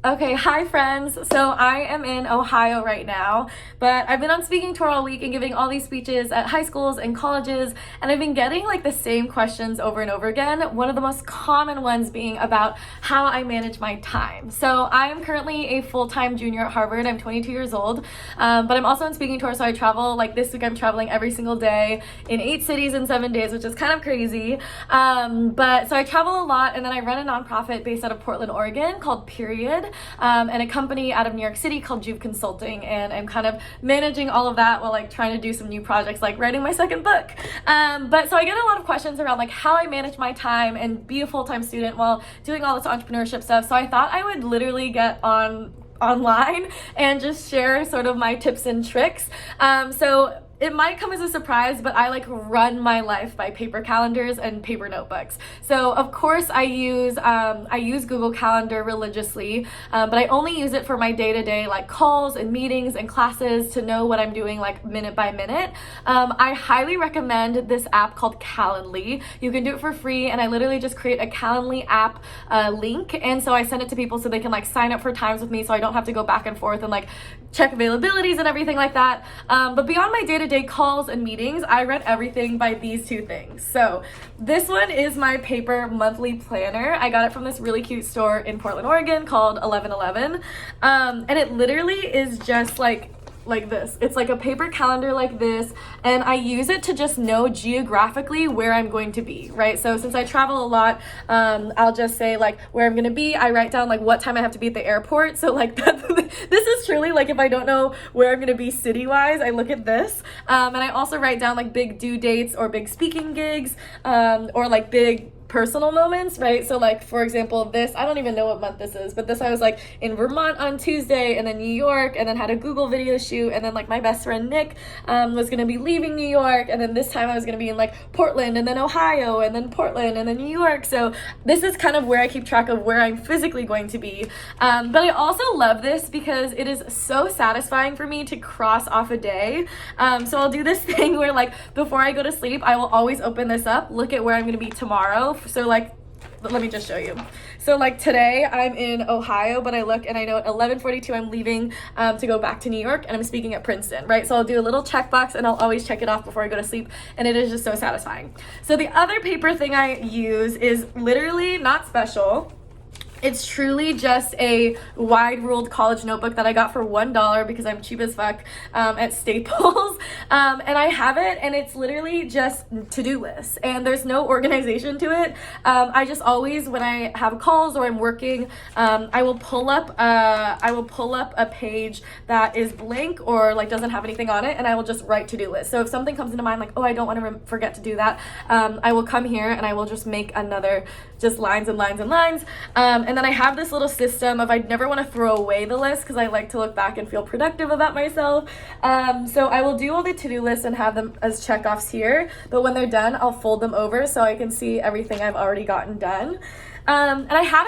Okay, hi friends. So I am in Ohio right now, but I've been on speaking tour all week and giving all these speeches at high schools and colleges, and I've been getting like the same questions over and over again. One of the most common ones being about how I manage my time. So I am currently a full-time junior at Harvard. I'm 22 years old, but I'm also on speaking tour, so I travel, like this week I'm traveling every single day in 8 cities in 7 days, which is kind of crazy. But so I travel a lot, and then I run a nonprofit based out of Portland, Oregon called Period. And a company out of New York City called Juve Consulting, and I'm kind of managing all of that while like trying to do some new projects like writing my second book. But so I get a lot of questions around like how I manage my time and be a full-time student while doing all this entrepreneurship stuff. So I thought I would literally get online and just share sort of my tips and tricks. So it might come as a surprise, but I like run my life by paper calendars and paper notebooks. So of course I use Google Calendar religiously, but I only use it for my day-to-day like calls and meetings and classes to know what I'm doing like minute by minute. I highly recommend this app called Calendly. You can do it for free, and I literally just create a Calendly app link, and so I send it to people so they can like sign up for times with me, so I don't have to go back and forth and like check availabilities and everything like that. But beyond my day-to-day calls and meetings, I run everything by these two things. So this one is my paper monthly planner. I got it from this really cute store in Portland, Oregon called 1111. And it literally is just like this. It's like a paper calendar like this, and I use it to just know geographically where I'm going to be, right? So since I travel a lot, I'll just say like where I'm gonna be. I write down like what time I have to be at the airport. So like this is truly like if I don't know where I'm gonna be city-wise, I look at this. And I also write down like big due dates or big speaking gigs, or like big personal moments, right? So like for example, this, I don't even know what month this is, but this I was like in Vermont on Tuesday, and then New York, and then had a Google video shoot, and then like my best friend Nick was gonna be leaving New York, and then this time I was gonna be in like Portland, and then Ohio, and then Portland, and then New York. So this is kind of where I keep track of where I'm physically going to be. But I also love this because it is so satisfying for me to cross off a day. So I'll do this thing where like before I go to sleep, I will always open this up, look at where I'm gonna be tomorrow. So like, let me just show you. So like today I'm in Ohio, but I look and I know at 11:42 I'm leaving to go back to New York, and I'm speaking at Princeton, right? So I'll do a little checkbox, and I'll always check it off before I go to sleep, and it is just so satisfying. So the other paper thing I use is literally not special. It's truly just a wide ruled college notebook that I got for $1 because I'm cheap as fuck at Staples. And I have it, and it's literally just to-do lists, and there's no organization to it. I just always, when I have calls or I'm working, I will pull up a page that is blank or like doesn't have anything on it, and I will just write to-do list. So if something comes into mind like, oh, I don't want to forget to do that, I will come here and I will just make another just lines and lines and lines. And then I have this little system of I never want to throw away the list because I like to look back and feel productive about myself. So I will do all the to-do lists and have them as checkoffs here, but when they're done, I'll fold them over so I can see everything I've already gotten done. And I had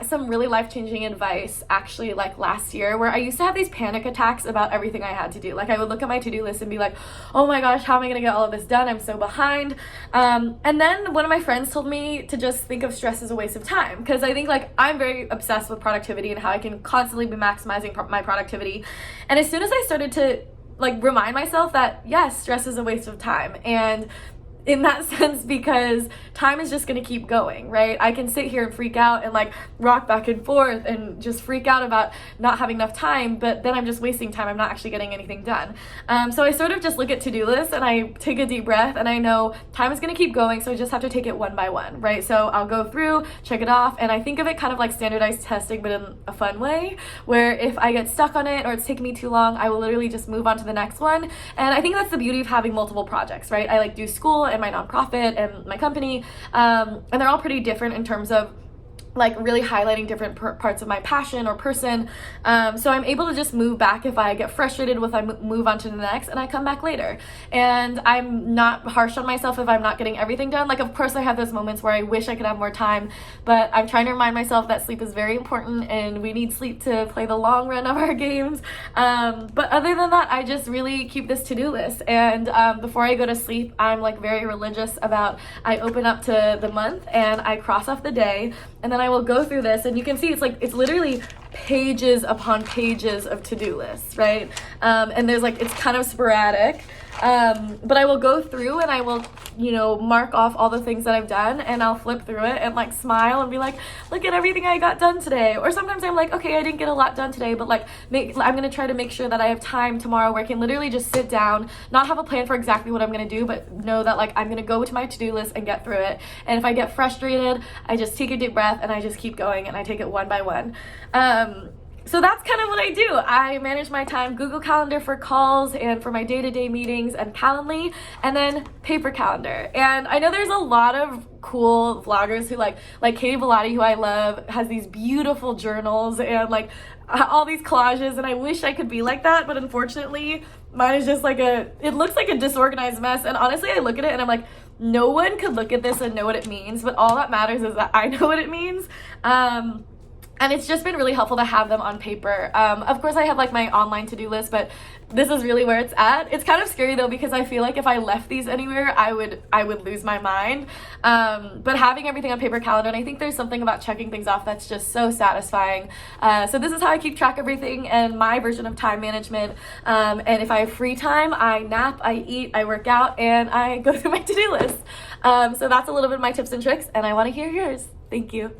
some really life-changing advice actually like last year, where I used to have these panic attacks about everything I had to do. Like I would look at my to-do list and be like, oh my gosh, how am I gonna get all of this done? I'm so behind. And then one of my friends told me to just think of stress as a waste of time, because I think like I'm very obsessed with productivity and how I can constantly be maximizing my productivity. And as soon as I started to like remind myself that yes, stress is a waste of time, and in that sense, because time is just going to keep going, right? I can sit here and freak out and like rock back and forth and just freak out about not having enough time, but then I'm just wasting time. I'm not actually getting anything done. So I sort of just look at to-do lists and I take a deep breath, and I know time is going to keep going, so I just have to take it one by one, right? So I'll go through, check it off, and I think of it kind of like standardized testing, but in a fun way, where if I get stuck on it or it's taking me too long, I will literally just move on to the next one. And I think that's the beauty of having multiple projects, right? I like do school and my nonprofit and my company, and they're all pretty different in terms of like really highlighting different parts of my passion or person. So I'm able to just move back if I get frustrated with, I move on to the next, and I come back later. And I'm not harsh on myself if I'm not getting everything done. Like, of course I have those moments where I wish I could have more time, but I'm trying to remind myself that sleep is very important and we need sleep to play the long run of our games. But other than that, I just really keep this to-do list. And before I go to sleep, I'm like very religious about, I open up to the month and I cross off the day, and then I will go through this, and you can see it's literally pages upon pages of to-do lists, right? And there's it's kind of sporadic. But I will go through and I will, mark off all the things that I've done, and I'll flip through it and smile and be like, look at everything I got done today. Or sometimes I'm like, okay, I didn't get a lot done today, but I'm going to try to make sure that I have time tomorrow where I can literally just sit down, not have a plan for exactly what I'm going to do, but know that I'm going to go to my to-do list and get through it. And if I get frustrated, I just take a deep breath and I just keep going, and I take it one by one. So that's kind of what I do. I manage my time Google Calendar for calls and for my day-to-day meetings and Calendly, and then paper calendar. And I know there's a lot of cool vloggers who like Katie Bellotti, who I love, has these beautiful journals and all these collages, and I wish I could be like that, but unfortunately mine is just it looks like a disorganized mess. And honestly, I look at it and I'm like, no one could look at this and know what it means, but all that matters is that I know what it means. And it's just been really helpful to have them on paper. Of course, I have my online to-do list, but this is really where it's at. It's kind of scary though, because I feel like if I left these anywhere, I would lose my mind. But having everything on paper calendar, and I think there's something about checking things off that's just so satisfying. So this is how I keep track of everything and my version of time management. And if I have free time, I nap, I eat, I work out, and I go through my to-do list. So that's a little bit of my tips and tricks, and I want to hear yours. Thank you.